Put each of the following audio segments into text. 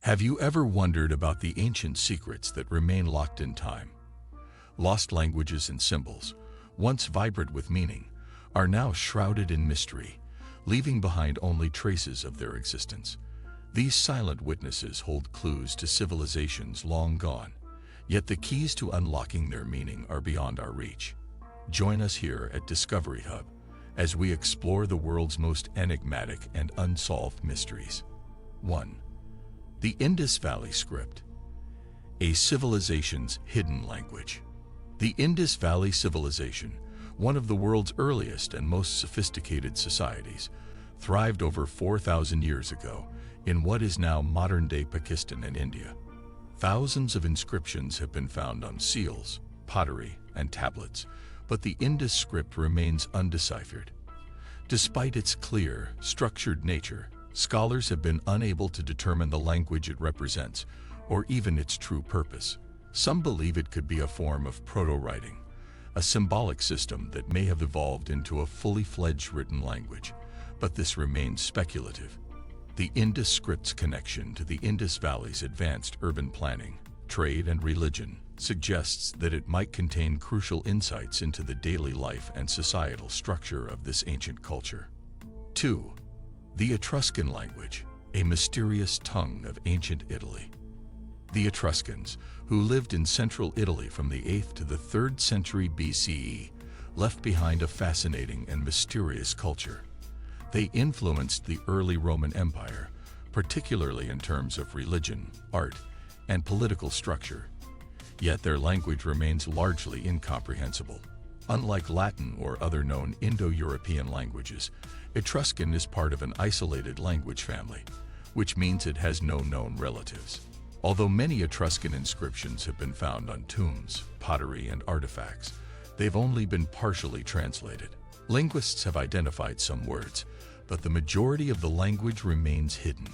Have you ever wondered about the ancient secrets that remain locked in time? Lost languages and symbols, once vibrant with meaning, are now shrouded in mystery, leaving behind only traces of their existence. These silent witnesses hold clues to civilizations long gone, yet the keys to unlocking their meaning are beyond our reach. Join us here at Discovery Hub as we explore the world's most enigmatic and unsolved mysteries. 1. The Indus Valley Script, a civilization's hidden language. The Indus Valley Civilization, one of the world's earliest and most sophisticated societies, thrived over 4,000 years ago in what is now modern-day Pakistan and India. Thousands of inscriptions have been found on seals, pottery, and tablets, but the Indus script remains undeciphered. Despite its clear, structured nature, scholars have been unable to determine the language it represents, or even its true purpose. Some believe it could be a form of proto-writing, a symbolic system that may have evolved into a fully fledged written language, but this remains speculative. The Indus script's connection to the Indus Valley's advanced urban planning, trade, and religion suggests that it might contain crucial insights into the daily life and societal structure of this ancient culture. 2. The Etruscan language, a mysterious tongue of ancient Italy. The Etruscans, who lived in central Italy from the 8th to the 3rd century BCE, left behind a fascinating and mysterious culture. They influenced the early Roman Empire, particularly in terms of religion, art, and political structure. Yet their language remains largely incomprehensible. Unlike Latin or other known Indo-European languages, Etruscan is part of an isolated language family, which means it has no known relatives. Although many Etruscan inscriptions have been found on tombs, pottery, and artifacts, they've only been partially translated. Linguists have identified some words, but the majority of the language remains hidden.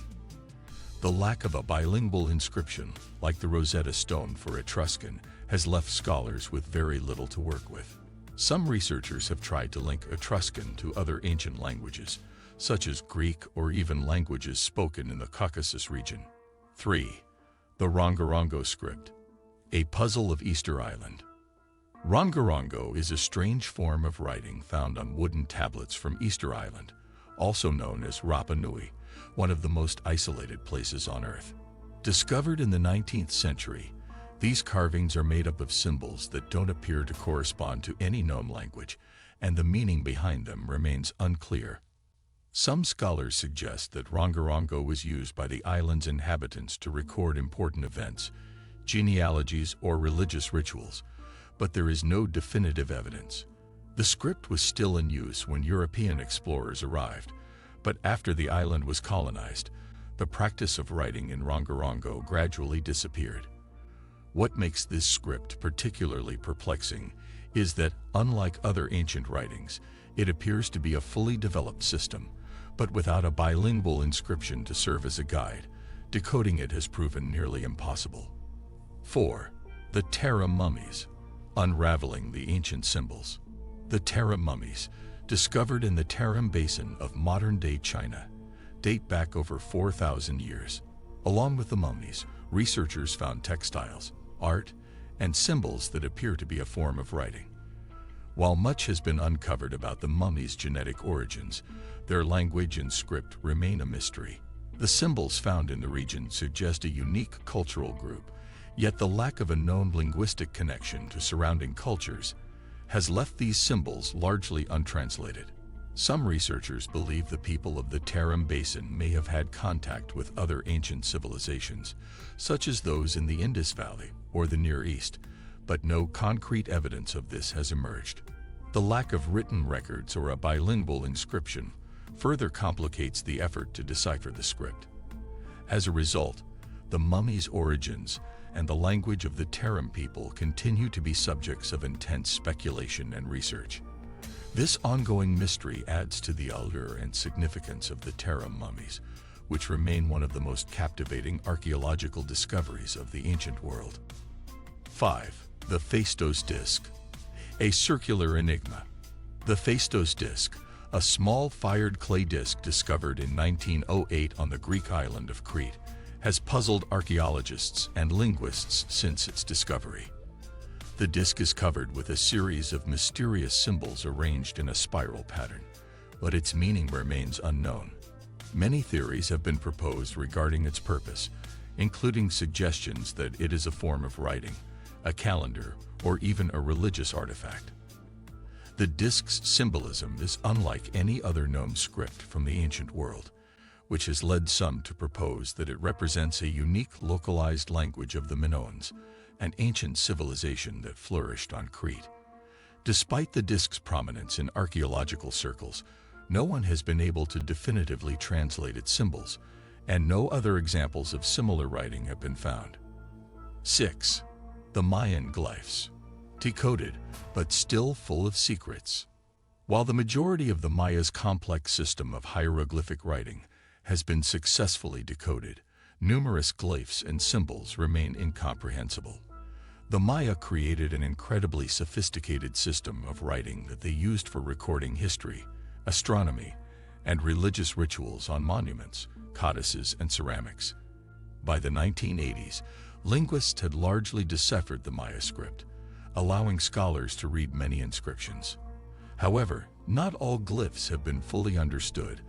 The lack of a bilingual inscription, like the Rosetta Stone for Etruscan, has left scholars with very little to work with. Some researchers have tried to link Etruscan to other ancient languages, such as Greek or even languages spoken in the Caucasus region. 3. The Rango Script, a puzzle of Easter Island. Rango is a strange form of writing found on wooden tablets from Easter Island, also known as Rapa Nui, one of the most isolated places on Earth. Discovered in the 19th century, these carvings are made up of symbols that don't appear to correspond to any known language, and the meaning behind them remains unclear. Some scholars suggest that Rango was used by the island's inhabitants to record important events, genealogies, or religious rituals, but there is no definitive evidence. The script was still in use when European explorers arrived, but after the island was colonized, the practice of writing in Rango gradually disappeared. What makes this script particularly perplexing is that, unlike other ancient writings, it appears to be a fully developed system, but without a bilingual inscription to serve as a guide, decoding it has proven nearly impossible. 4. The Tera Mummys, unraveling the ancient symbols. The Tera Mummys, discovered in the Tarim Basin of modern-day China, date back over 4,000 years. Along with the mummies, researchers found textiles, art, and symbols that appear to be a form of writing. While much has been uncovered about the mummies' genetic origins, their language and script remain a mystery. The symbols found in the region suggest a unique cultural group, yet the lack of a known linguistic connection to surrounding cultures has left these symbols largely untranslated. Some researchers believe the people of the Tarim Basin may have had contact with other ancient civilizations, such as those in the Indus Valley or the Near East, but no concrete evidence of this has emerged. The lack of written records or a bilingual inscription further complicates the effort to decipher the script. As a result, the mummies' origins and the language of the Tarim people continue to be subjects of intense speculation and research. This ongoing mystery adds to the allure and significance of the Tera Mummies, which remain one of the most captivating archaeological discoveries of the ancient world. 5. The Phos Disc, a circular enigma. The Phos Disc, a small fired clay disc discovered in 1908 on the Greek island of Crete, has puzzled archaeologists and linguists since its discovery. The disc is covered with a series of mysterious symbols arranged in a spiral pattern, but its meaning remains unknown. Many theories have been proposed regarding its purpose, including suggestions that it is a form of writing, a calendar, or even a religious artifact. The disc's symbolism is unlike any other known script from the ancient world, which has led some to propose that it represents a unique localized language of the Minoans, an ancient civilization that flourished on Crete. Despite the disc's prominence in archaeological circles, no one has been able to definitively translate its symbols, and no other examples of similar writing have been found. 6. The Mayan Glyphs. Decoded, but still full of secrets. While the majority of the Maya's complex system of hieroglyphic writing has been successfully decoded, numerous glyphs and symbols remain incomprehensible. The Maya created an incredibly sophisticated system of writing that they used for recording history, astronomy, and religious rituals on monuments, codices, and ceramics. By the 1980s, linguists had largely deciphered the Maya script, allowing scholars to read many inscriptions. However, not all glyphs have been fully understood,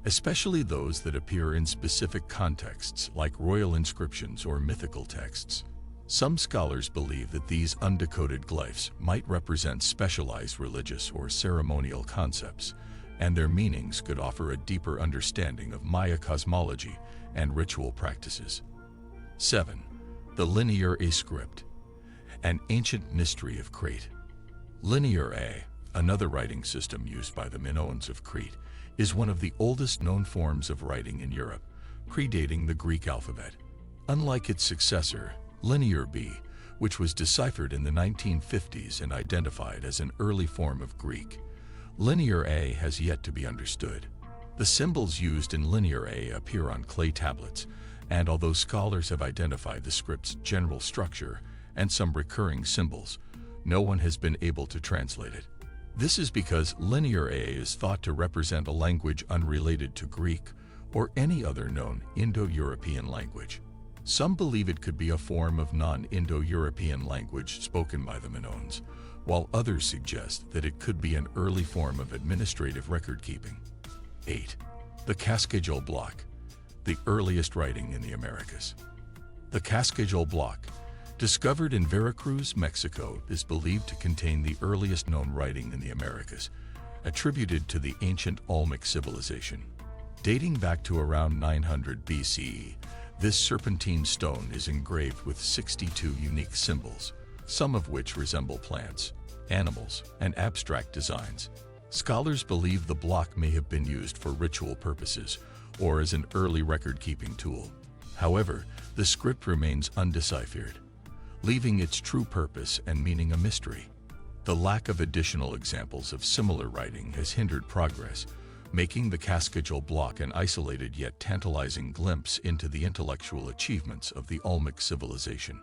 especially those that appear in specific contexts like royal inscriptions or mythical texts. Some scholars believe that these undecoded glyphs might represent specialized religious or ceremonial concepts, and their meanings could offer a deeper understanding of Maya cosmology and ritual practices. 7. The Linear A script, an ancient mystery of Crete. Linear A, another writing system used by the Minoans of Crete, is one of the oldest known forms of writing in Europe, predating the Greek alphabet. Unlike its successor, Linear B, which was deciphered in the 1950s and identified as an early form of Greek, Linear A has yet to be understood. The symbols used in Linear A appear on clay tablets, and although scholars have identified the script's general structure and some recurring symbols, no one has been able to translate it. This is because Linear A is thought to represent a language unrelated to Greek or any other known Indo-European language. Some believe it could be a form of non-Indo-European language spoken by the Minoans, while others suggest that it could be an early form of administrative record-keeping. 8. The Cascadel Block, the earliest writing in the Americas. The Cascadel Block, discovered in Veracruz, Mexico, is believed to contain the earliest known writing in the Americas, attributed to the ancient Olmec civilization. Dating back to around 900 BCE, this serpentine stone is engraved with 62 unique symbols, some of which resemble plants, animals, and abstract designs. Scholars believe the block may have been used for ritual purposes or as an early record-keeping tool. However, the script remains undeciphered, leaving its true purpose and meaning a mystery. The lack of additional examples of similar writing has hindered progress, making the Cascadel Block an isolated yet tantalizing glimpse into the intellectual achievements of the Olmec civilization.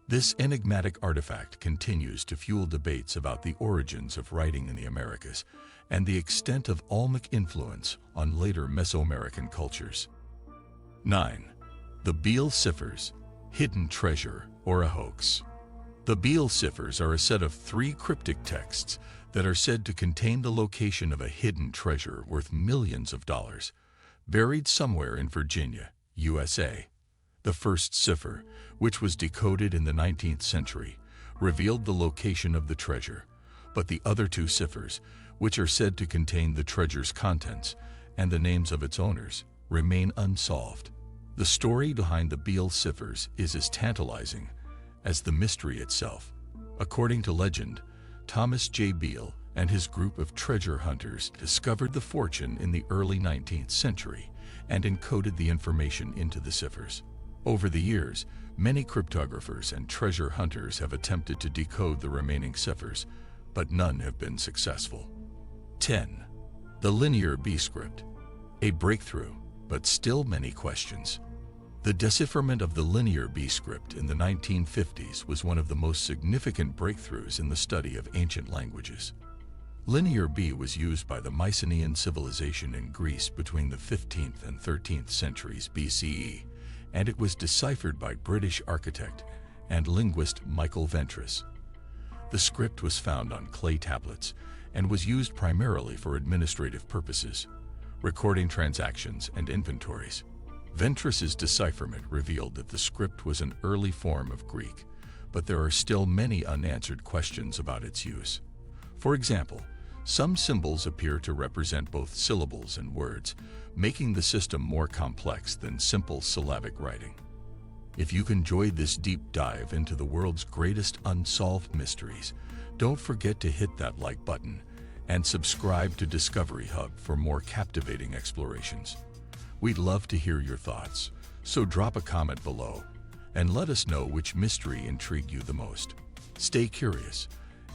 This enigmatic artifact continues to fuel debates about the origins of writing in the Americas and the extent of Olmec influence on later Mesoamerican cultures. 9. The Beals ciphers, hidden treasure or a hoax. The Beals ciphers are a set of 3 cryptic texts that are said to contain the location of a hidden treasure worth millions of dollars, buried somewhere in Virginia, USA. The first cipher, which was decoded in the 19th century, revealed the location of the treasure, but the other 2 ciphers, which are said to contain the treasure's contents and the names of its owners, remain unsolved. The story behind the Beals ciphers is as tantalizing as the mystery itself. According to legend, Thomas J. Beal and his group of treasure hunters discovered the fortune in the early 19th century and encoded the information into the ciphers. Over the years, many cryptographers and treasure hunters have attempted to decode the remaining ciphers, but none have been successful. 10. The Linear B script, a breakthrough, but still many questions. The decipherment of the Linear B script in the 1950s was one of the most significant breakthroughs in the study of ancient languages. Linear B was used by the Mycenaean civilization in Greece between the 15th and 13th centuries BCE, and it was deciphered by British architect and linguist Michael Ventris. The script was found on clay tablets and was used primarily for administrative purposes, recording transactions and inventories. Ventris's decipherment revealed that the script was an early form of Greek, but there are still many unanswered questions about its use. For example, some symbols appear to represent both syllables and words, making the system more complex than simple syllabic writing. If you enjoyed this deep dive into the world's greatest unsolved mysteries, don't forget to hit that like button and subscribe to Discovery Hub for more captivating explorations. We'd love to hear your thoughts, so drop a comment below and let us know which mystery intrigued you the most. Stay curious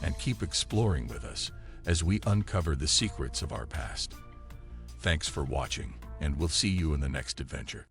and keep exploring with us as we uncover the secrets of our past. Thanks for watching, and we'll see you in the next adventure.